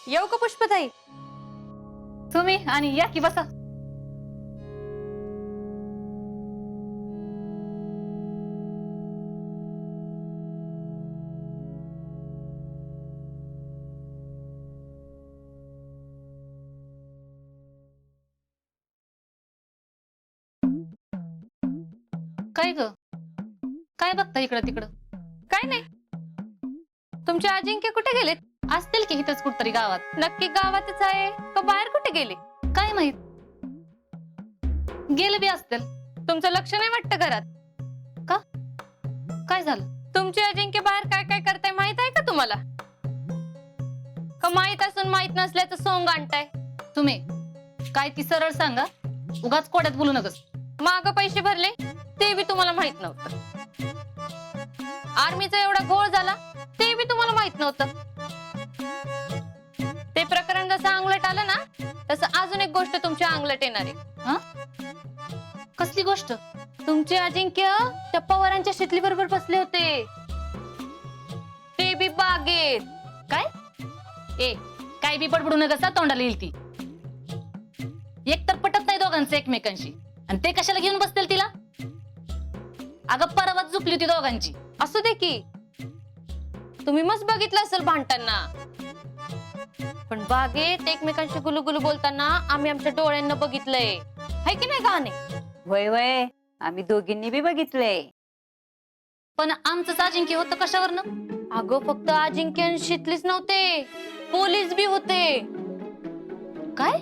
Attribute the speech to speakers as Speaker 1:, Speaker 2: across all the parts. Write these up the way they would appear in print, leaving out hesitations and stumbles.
Speaker 1: येऊ का पुष्पताई?
Speaker 2: तुम्ही आणि या की बसा. काय ग? काय बघता इकडं तिकडं?
Speaker 1: काय नाही. तुमचे अजिंक्य कुठे गेलेत?
Speaker 2: असतील की इथंच कुठतरी गावात.
Speaker 1: नक्की गावातच आहे का बाहेर कुठे गेले?
Speaker 2: काय माहित, गेले बी असतील.
Speaker 1: तुमचं लक्ष नाही वाटतं घरात?
Speaker 2: का? काय झालं?
Speaker 1: तुमचे अजिंक्य बाहेर काय काय करताय माहित आहे का तुम्हाला? का माहित असून माहित नसल्याचं सोंग आणताय?
Speaker 2: तुम्ही काय ती सरळ सांगा, उगाच कोड्यात बोलू नकस.
Speaker 1: माग पैसे भरले ते बी तुम्हाला माहित नव्हतं. आर्मीचा एवढा घोळ झाला ते बी तुम्हाला माहित नव्हतं. ते प्रकरण जसं अंगलट आलं ना तसं अजून एक गोष्ट तुमच्या अंगलट येणार आहे.
Speaker 2: हा? कसली गोष्ट?
Speaker 1: तुमचे अजिंक्य त्या पवारांच्या शेतली बरोबर बसले होते, ते बी बागेत.
Speaker 2: काय? ए, काय बी बडबडू नका, तोंडाला येईल ती. एक तर पटत नाही दोघांचं एकमेकांशी, आणि ते कशाला घेऊन बसतील तिला? अगं परवाच झोपली होती दोघांची.
Speaker 1: असू दे की, तुम्ही मस्त बघितलं असेल भांडताना. पण बागेत एकमेकांशी गुलुगुलू बोलताना आम्ही आमच्या डोळ्यांना बघितलंय, है की नाही गाणे?
Speaker 3: वय वय, आम्ही दोघींनी बी बघितलंय.
Speaker 2: पण आमचंच अजिंक्य होतं कशावरनं?
Speaker 1: अगं फक्त अजिंक्य आणि शितलीच नव्हते, पोलीस बी होते.
Speaker 2: काय?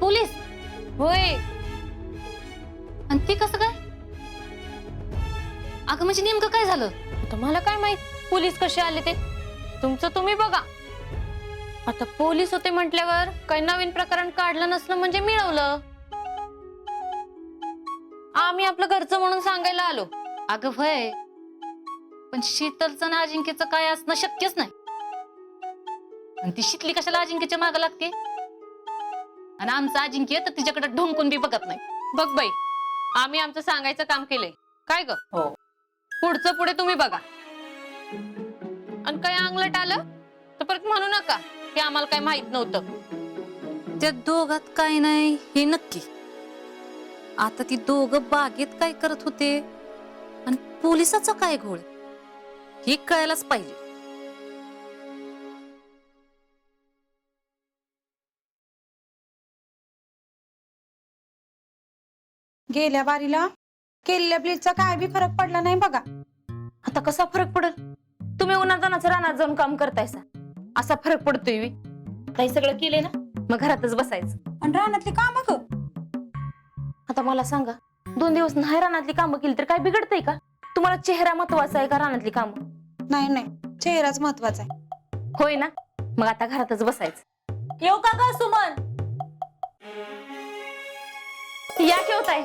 Speaker 2: पोलीस?
Speaker 1: होय.
Speaker 2: आणि ती कसं काय? अगं म्हणजे नेमकं काय झालं?
Speaker 1: तुम्हाला काय माहित पोलीस कसे आले ते? तुमचं तुम्ही बघा. आता पोलीस होते म्हटल्यावर काही नवीन प्रकरण काढलं नसलं म्हणजे मिळवलं. आम्ही आपलं घरचं म्हणून सांगायला आलो.
Speaker 2: अगं भय, पण शीतलचं आणि अजिंक्यचं काय असणं शक्यच नाही. आणि ती शितली कशाला अजिंक्यच्या मागं लागते? आणि आमचं अजिंक्य तर तिच्याकडे ढोंकून बी बघत नाही.
Speaker 1: बघ बाई, आम्ही आमचं सांगायचं काम केलंय. काय ग?
Speaker 3: हो.
Speaker 1: पुढचं पुढे तुम्ही बघा. आणि काही अंगलट आलं तर परत म्हणू नका की आम्हाला काही माहित नव्हतं.
Speaker 2: त्या दोघात काय नाही हे नक्की. आता ती दोघं बागेत काय करत होते आणि पोलिसाचा काय घोळ हे कळायलाच पाहिजे.
Speaker 4: गेल्या बारीला केलेल्या ब्लीचचा काय बी फरक पडला नाही बघा.
Speaker 1: आता कसा फरक पडल? तुम्ही उन्हातानाच रानात जाऊन काम करतायसा, असा फरक पडतोय बी. काही सगळं केलंय ना, मग घरातच बसायचं.
Speaker 4: आणि रानातली काम ग.
Speaker 1: आता मला सांगा, 2 दिवस नाही रानातली कामं केली तर काय बिघडतंय का? तुम्हाला चेहरा महत्वाचा आहे का रानातली कामं?
Speaker 4: नाही नाही, चेहराच महत्वाचा आहे.
Speaker 1: होय ना, मग आता घरातच बसायचं. येऊ का ग सुमन? या ठेवताय.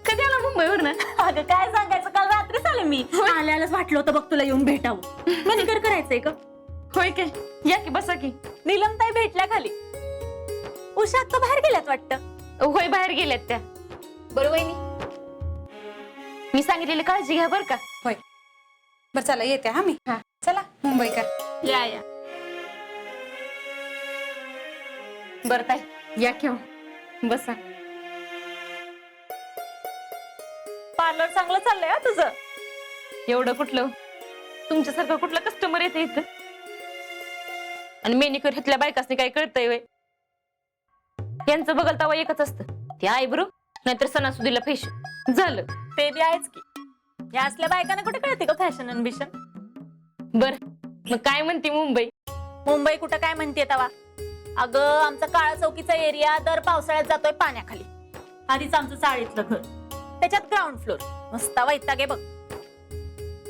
Speaker 1: कधी आला मुंबईवर ना?
Speaker 5: अगं काय सांगायचं, काल रात्रीच आले मी. आल्यालाच वाटलं होतं बघ तुला येऊन भेटावं. मनीकर करायचंय का?
Speaker 1: होय काय? या की बसा की.
Speaker 5: नीलमताई भेटल्या खाली. उषा आता बाहेर गेल्यात वाटतं.
Speaker 1: होय, बाहेर गेल्यात त्या. बरं वहिनी, मी सांगितलेली काळजी घ्या बरं का.
Speaker 4: होय, बर चला येते हा मी.
Speaker 1: हा.
Speaker 4: चला मुंबईकर.
Speaker 5: या या.
Speaker 1: बरं ताई, या की हो. बसा.
Speaker 5: पार्लर चांगलं चाललंय हा तुझं.
Speaker 1: एवढं कुठलं, तुमच्यासारखं कुठलं कस्टमर येते इथं? आणि मेनिक्युअर घेतल्या बायकासनी काय कळतंय वय? यांचं बघल तवा एकच असतं, ते आयब्रो नाहीतर सणासुदीला फेशियल झालं.
Speaker 5: ते बी आहेच की. या असल्या बायकांना कुठे कळते का फॅशन अनबिशन?
Speaker 1: बर, मग काय म्हणते मुंबई?
Speaker 5: मुंबई कुठं काय म्हणते तवा? अगं आमचा काळा चौकीचा एरिया दर पावसाळ्यात जातोय पाण्याखाली. आधीच आमचं चाळीतलं घर, त्याच्यात ग्राउंड फ्लोर. मस्त वैताग आहे बघ.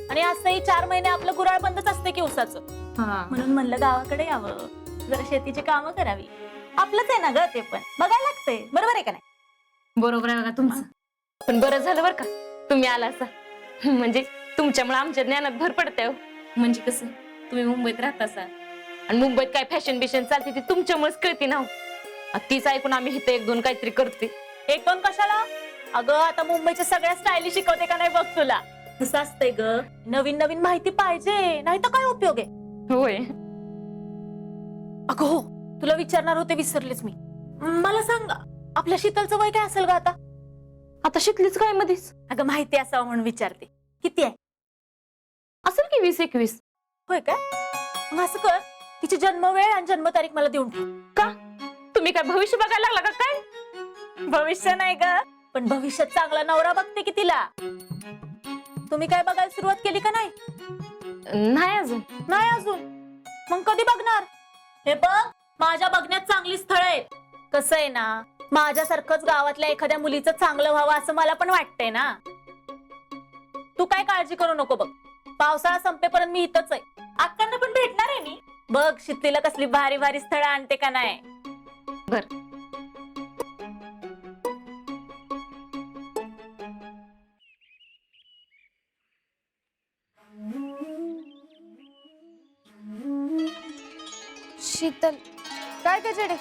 Speaker 5: आणि असंही 4 महिने आपलं गुराळ बंदच असते की उसाचं. म्हणून म्हणलं गावाकडे यावं, जरा शेतीची कामं करावी. आपलंच आहे ना ग ते, पण बघायला लागतंय. बरोबर आहे का नाही?
Speaker 2: बरोबर आहे बघा तुमचं.
Speaker 1: पण बरं झालं बरं का तुम्ही आला असा. म्हणजे तुमच्यामुळे आमच्या ज्ञानात भर पडते हो.
Speaker 2: म्हणजे कसं, तुम्ही मुंबईत राहता असा
Speaker 1: आणि मुंबईत काय फॅशन बिशन चालते ती तुमच्यामुळेच कळते ना. तीच ऐकून आम्ही इथं 1-2 काहीतरी करते.
Speaker 5: 1-2 कशाला? अगं आता मुंबईच्या सगळ्या स्टाईली शिकवते का नाही बघ तुला. कसं असतंय ग, नवीन नवीन माहिती पाहिजे, नाही तर काय उपयोग आहे.
Speaker 1: होय.
Speaker 5: अगं हो, तुला विचारणार होते, विसरलेच मी. मला सांग, आपल्या शीतलचं वय काय असेल ग आता?
Speaker 1: आता शिकलीच काय मध्येच?
Speaker 5: अगं माहिती असावं म्हणून विचारते. किती आहे?
Speaker 1: असेल की 20-21.
Speaker 5: होय काय? मग असं कर, तिची जन्मवेळ आणि जन्मतारीख मला देऊन ठेव.
Speaker 1: का? तुम्ही काय भविष्य बघायला लागला का काय?
Speaker 5: भविष्य नाही ग, पण भविष्यात चांगला नवरा बघते की तिला. तुम्ही काय बघायला सुरुवात केली का नाही?
Speaker 1: नाही अजून.
Speaker 5: नाही अजून? मग कधी बघणार? हे बघ, माझ्या बघण्यात चांगली स्थळ आहेत. कसं आहे ना, माझ्यासारखंच गावातल्या एखाद्या मुलीचं चांगलं व्हावं असं मला पण वाटतंय ना. तू काय काळजी करू नको बघ, पावसाळा संपेपर्यंत मी इथंच आहे. अक्कांना पण भेटणार आहे मी. बघ शीतलीला कसली भारी भारी स्थळं आणते का नाही.
Speaker 1: बर.
Speaker 6: शीतल, काय काय जेडे?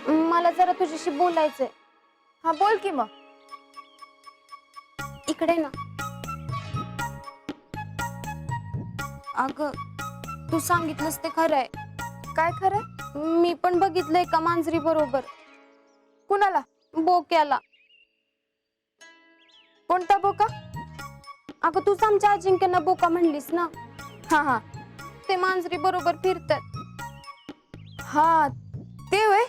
Speaker 6: मला जरा तुझ्याशी बोलायचंय. हा बोल की मग. इकडे ना. अगं, तू सांगितलंस ते खरंय. काय खरंय? मी पण बघितलंय का मांजरी बरोबर. कुणाला? बोक्याला. कोणता बोका? अगं, तूच आमच्या अजिंक्यांना बोका म्हणलीस ना. हा हा, ते मांजरी बरोबर फिरतात. हा ते वय.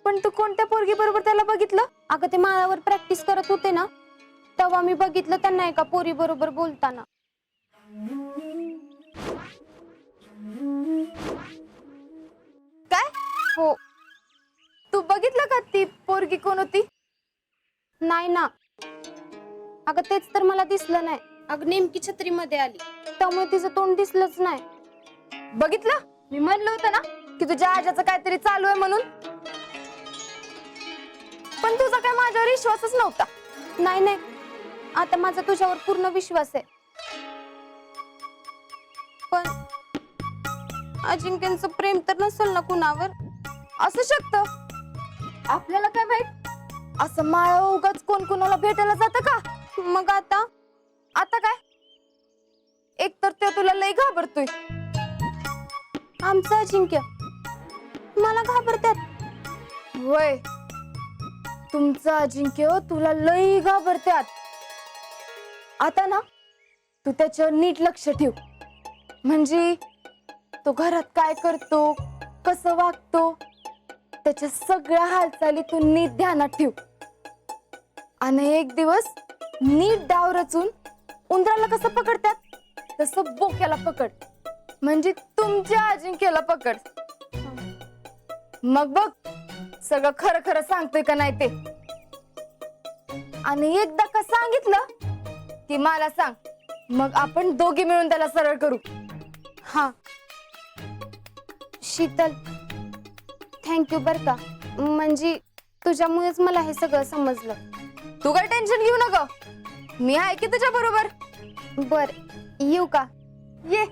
Speaker 6: पण तू कोणत्या पोरगी बरोबर त्याला बघितलं? अगं, ते माळावर प्रॅक्टिस करत होते ना, तेव्हा मी बघितलं त्यांना एका पोरी बरोबर बोलताना. काय? हो. तू बघितलं का ती पोरगी कोण होती? नाही ना. अगं, तेच तर मला दिसलं नाही. अगं, नेमकी छत्रीमध्ये आली, त्यामुळे तिचं तोंड दिसलंच नाही. बघितलं? मी म्हणलं होतं ना की तुझ्या आजाचं काहीतरी चालू आहे म्हणून. पण तुझा काय माझ्यावर विश्वासच नव्हता. नाही नाही, आता माझा तुझ्यावर पूर्ण विश्वास आहे. पण अजिंक्यांचं प्रेम तर नसेल ना कुणावर? असू शकतं, आपल्याला काय माहित. असं माळा उगाच कोण कुणाला भेटायला जातं का? मग आता काय? एक तर ते तुला लय घाबरतोय. आमचं अजिंक्य मला घाबरतात? होय, तुमचं अजिंक्य तुला लय घाबरतात. आता ना तू त्याच्यावर नीट लक्ष ठेव. म्हणजे तो घरात काय करतो, कसं वागतो, त्याच्या सगळ्या हालचाली तू नीट ध्यानात ठेव. आणि एक दिवस नीट डाव रचून उंदराला कसं पकडतात तसं बोक्याला पकड. म्हणजे तुमच्या अजिंक्यला पकड. मग बघ सगळं खरं खरं सांगतोय का नाही ते. आणि एकदा का सांगितलं की मला सांग, मग आपण दोघी मिळून त्याला सरळ करू. हा शीतल, थँक्यू बर का. म्हणजे तुझ्यामुळेच मला हे सगळं समजलं. तू काय टेन्शन घेऊ नको, मी आहे की तुझ्या बरोबर. बर, येऊ का? ये.